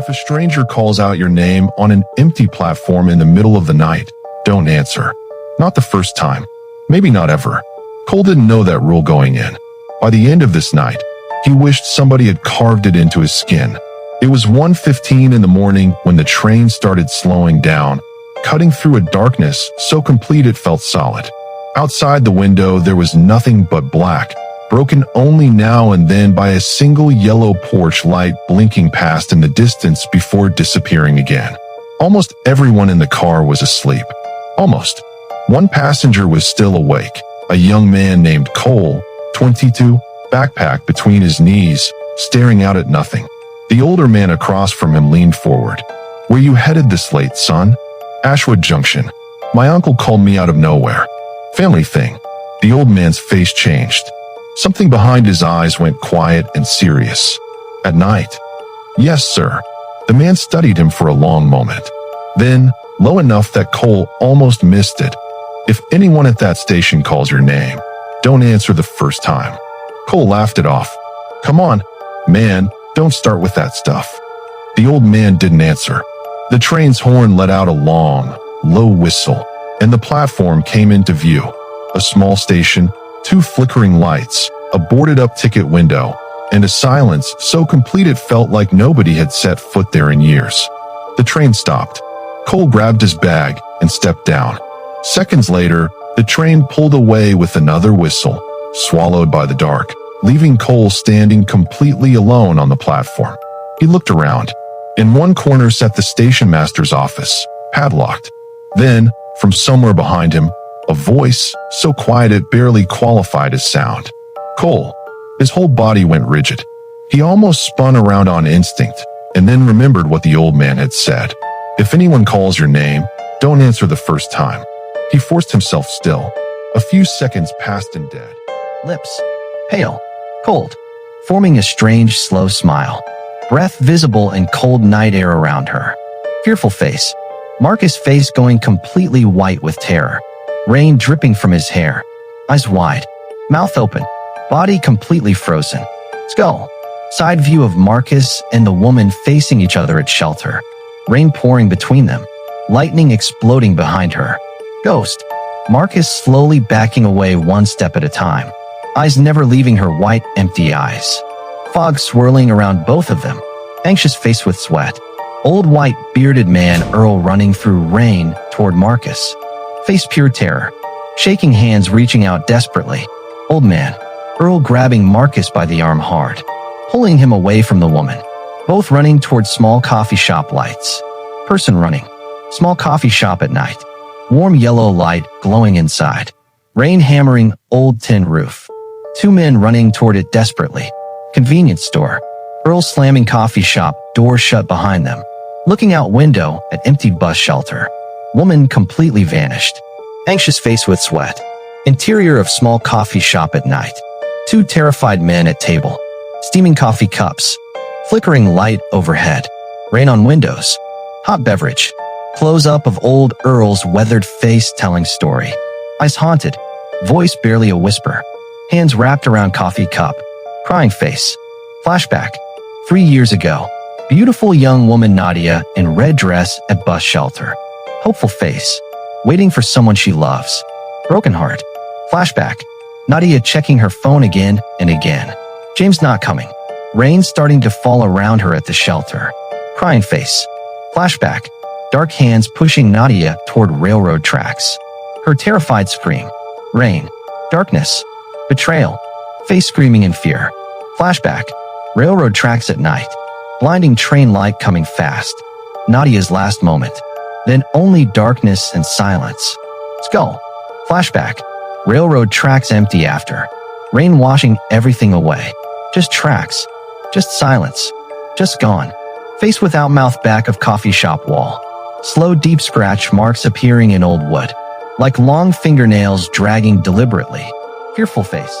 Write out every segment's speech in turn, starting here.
If a stranger calls out your name on an empty platform in the middle of the night, don't answer. Not the first time. Maybe not ever. Cole didn't know that rule going in. By the end of this night, he wished somebody had carved it into his skin. It was 1:15 in the morning when the train started slowing down, cutting through a darkness so complete it felt solid. Outside the window, there was nothing but black, broken only now and then by a single yellow porch light blinking past in the distance before disappearing again. Almost everyone in the car was asleep. Almost. One passenger was still awake, a young man named Cole, 22, backpack between his knees, staring out at nothing. The older man across from him leaned forward. "Where you headed this late, son?" "Ashwood Junction. My uncle called me out of nowhere. Family thing." The old man's face changed. Something behind his eyes went quiet and serious. "At night?" "Yes, sir." The man studied him for a long moment. Then, low enough that Cole almost missed it. "If anyone at that station calls your name, don't answer the first time." Cole laughed it off. "Come on, man, don't start with that stuff." The old man didn't answer. The train's horn let out a long, low whistle, and the platform came into view. A small station, 2 flickering lights, a boarded-up ticket window, and a silence so complete it felt like nobody had set foot there in years. The train stopped. Cole grabbed his bag and stepped down. Seconds later, the train pulled away with another whistle, swallowed by the dark, leaving Cole standing completely alone on the platform. He looked around. In one corner sat the station master's office, padlocked. Then, from somewhere behind him, a voice, so quiet it barely qualified as sound. "Cole." His whole body went rigid. He almost spun around on instinct, and then remembered what the old man had said. "If anyone calls your name, don't answer the first time." He forced himself still. A few seconds passed in dead. Lips. Pale. Cold. Forming a strange, slow smile. Breath visible in cold night air around her. Fearful face. Marcus' face going completely white with terror. Rain dripping from his hair. Eyes wide. Mouth open. Body completely frozen. Skull. Side view of Marcus and the woman facing each other at shelter. Rain pouring between them. Lightning exploding behind her. Ghost. Marcus slowly backing away one step at a time. Eyes never leaving her white, empty eyes. Fog swirling around both of them. Anxious face with sweat. Old white, bearded man Earl running through rain toward Marcus. Face pure terror. Shaking hands reaching out desperately. Old man. Earl grabbing Marcus by the arm hard. Pulling him away from the woman. Both running toward small coffee shop lights. Person running. Small coffee shop at night. Warm yellow light glowing inside. Rain hammering old tin roof. 2 men running toward it desperately. Convenience store. Earl slamming coffee shop, door shut behind them. Looking out window at empty bus shelter. Woman completely vanished. Anxious face with sweat. Interior of small coffee shop at night. 2 terrified men at table. Steaming coffee cups. Flickering light overhead. Rain on windows. Hot beverage. Close-up of old Earl's weathered face telling story. Eyes haunted. Voice barely a whisper. Hands wrapped around coffee cup. Crying face. Flashback. 3 years ago. Beautiful young woman Nadia in red dress at bus shelter. Hopeful face. Waiting for someone she loves. Broken heart. Flashback. Nadia checking her phone again and again. James not coming. Rain starting to fall around her at the shelter. Crying face. Flashback. Dark hands pushing Nadia toward railroad tracks. Her terrified scream. Rain. Darkness. Betrayal. Face screaming in fear. Flashback. Railroad tracks at night. Blinding train light coming fast. Nadia's last moment. Then only darkness and silence. Skull. Flashback. Railroad tracks empty after. Rain washing everything away. Just tracks. Just silence. Just gone. Face without mouth back of coffee shop wall. Slow deep scratch marks appearing in old wood. Like long fingernails dragging deliberately. Fearful face.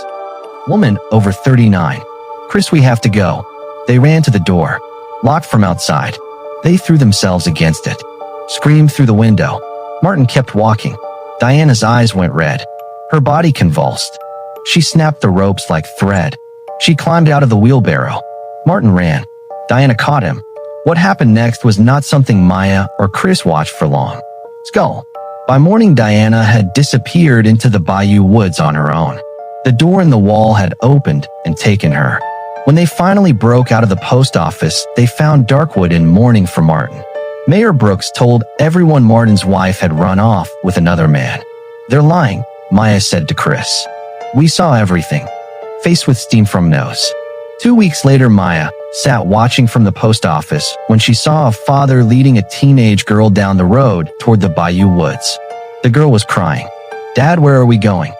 Woman over 39. Chris, we have to go. They ran to the door. Locked from outside. They threw themselves against it. Screamed through the window. Martin kept walking. Diana's eyes went red. Her body convulsed. She snapped the ropes like thread. She climbed out of the wheelbarrow. Martin ran. Diana caught him. What happened next was not something Maya or Chris watched for long. Skull. By morning, Diana had disappeared into the bayou woods on her own. The door in the wall had opened and taken her. When they finally broke out of the post office, they found Darkwood in mourning for Martin. Mayor Brooks told everyone Martin's wife had run off with another man. "They're lying," Maya said to Chris. "We saw everything." Face with steam from nose. 2 weeks later, Maya sat watching from the post office when she saw a father leading a teenage girl down the road toward the bayou woods. The girl was crying. "Dad, where are we going?"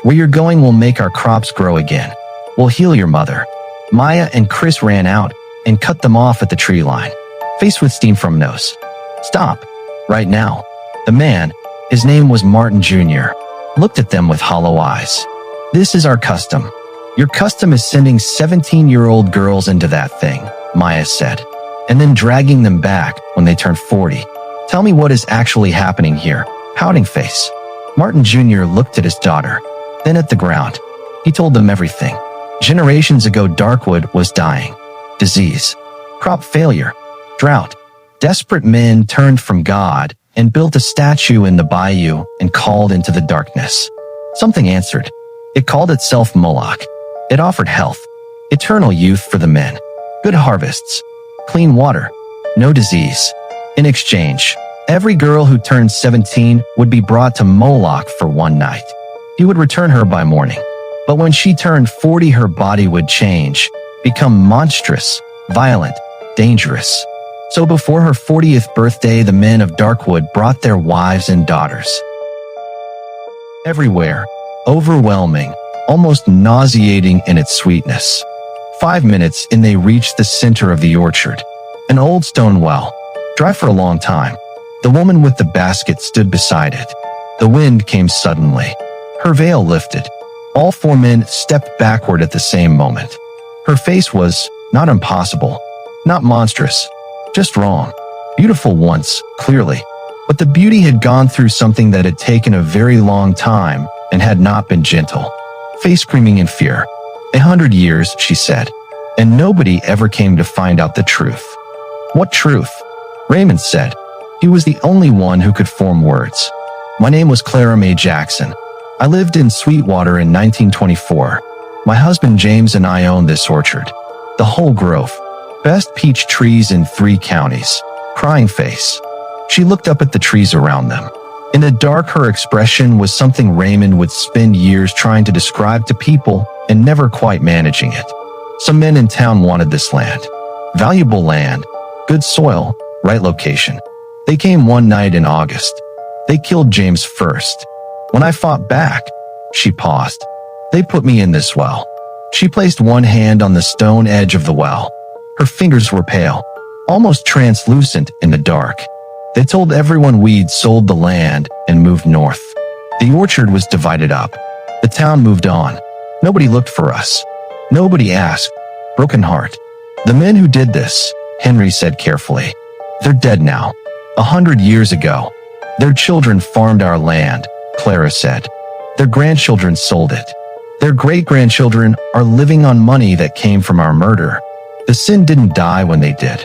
"Where you're going will make our crops grow again. We'll heal your mother." Maya and Chris ran out and cut them off at the tree line. Face with steam from nose. "Stop. Right now." The man, his name was Martin Jr., looked at them with hollow eyes. "This is our custom. Your custom is sending 17-year-old girls into that thing," Maya said, "and then dragging them back when they turn 40. Tell me what is actually happening here." Pouting face. Martin Jr. looked at his daughter, then at the ground. He told them everything. Generations ago, Darkwood was dying. Disease. Crop failure. Drought. Desperate men turned from God and built a statue in the bayou and called into the darkness. Something answered. It called itself Moloch. It offered health, eternal youth for the men, good harvests, clean water, no disease. In exchange, every girl who turned 17 would be brought to Moloch for one night. He would return her by morning. But when she turned 40, her body would change, become monstrous, violent, dangerous. So before her 40th birthday, the men of Darkwood brought their wives and daughters. Everywhere, overwhelming, almost nauseating in its sweetness. 5 minutes and they reached the center of the orchard. An old stone well, dry for a long time. The woman with the basket stood beside it. The wind came suddenly. Her veil lifted. All 4 men stepped backward at the same moment. Her face was not impossible, not monstrous, just wrong. Beautiful once, clearly. But the beauty had gone through something that had taken a very long time and had not been gentle. Face screaming in fear. 100 years, she said, and nobody ever came to find out the truth. What truth? Raymond said. He was the only one who could form words. My name was Clara Mae Jackson. I lived in Sweetwater in 1924. My husband James and I owned this orchard. The whole grove. Best peach trees in 3 counties. Crying face. She looked up at the trees around them. In the dark, her expression was something Raymond would spend years trying to describe to people and never quite managing it. Some men in town wanted this land. Valuable land, good soil, right location. They came one night in August. They killed James first. When I fought back, she paused. They put me in this well. She placed one hand on the stone edge of the well. Her fingers were pale, almost translucent in the dark. They told everyone we'd sold the land and moved north. The orchard was divided up. The town moved on. Nobody looked for us. Nobody asked. Broken heart. The men who did this, Henry said carefully. They're dead now. 100 years ago. Their children farmed our land, Clara said. Their grandchildren sold it. Their great-grandchildren are living on money that came from our murder. The sin didn't die when they did.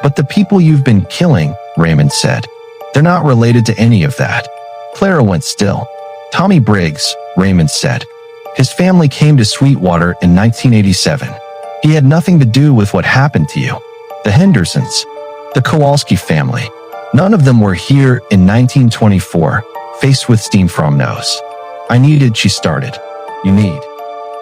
But the people you've been killing, Raymond said. They're not related to any of that. Clara went still. Tommy Briggs, Raymond said. His family came to Sweetwater in 1987. He had nothing to do with what happened to you. The Hendersons, the Kowalski family. None of them were here in 1924, faced with steam from nose. I needed, she started. You need.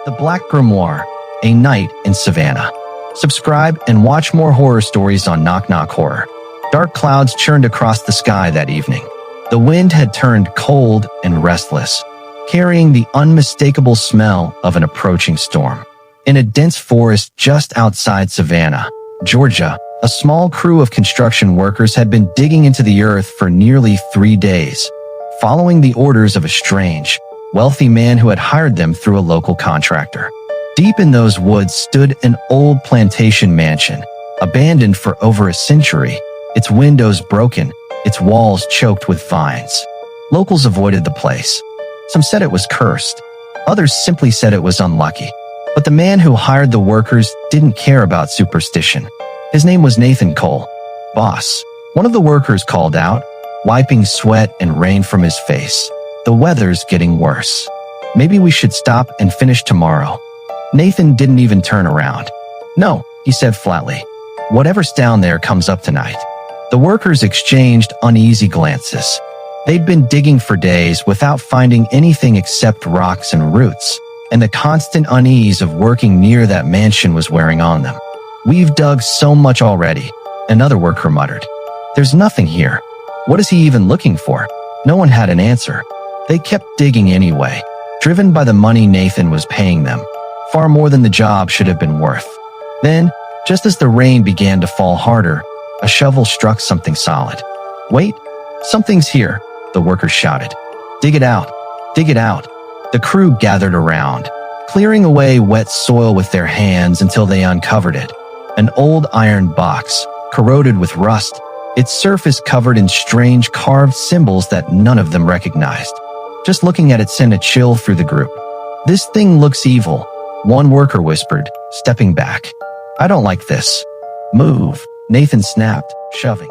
The Black Grimoire, A Night in Savannah. Subscribe and watch more horror stories on Knock Knock Horror. Dark clouds churned across the sky that evening. The wind had turned cold and restless, carrying the unmistakable smell of an approaching storm. In a dense forest just outside Savannah, Georgia, a small crew of construction workers had been digging into the earth for nearly 3 days, following the orders of a strange, wealthy man who had hired them through a local contractor. Deep in those woods stood an old plantation mansion, abandoned for over a century, its windows broken, its walls choked with vines. Locals avoided the place. Some said it was cursed. Others simply said it was unlucky. But the man who hired the workers didn't care about superstition. His name was Nathan Cole, Boss, one of the workers called out, wiping sweat and rain from his face. The weather's getting worse. Maybe we should stop and finish tomorrow. Nathan didn't even turn around. No, he said flatly. Whatever's down there comes up tonight. The workers exchanged uneasy glances. They'd been digging for days without finding anything except rocks and roots, and the constant unease of working near that mansion was wearing on them. We've dug so much already, another worker muttered. There's nothing here. What is he even looking for? No one had an answer. They kept digging anyway, driven by the money Nathan was paying them, far more than the job should have been worth. Then, just as the rain began to fall harder, a shovel struck something solid. Wait, something's here, the workers shouted. Dig it out, dig it out. The crew gathered around, clearing away wet soil with their hands until they uncovered it. An old iron box, corroded with rust, its surface covered in strange carved symbols that none of them recognized. Just looking at it sent a chill through the group. This thing looks evil, one worker whispered, stepping back. I don't like this. Move, Nathan snapped, shoving.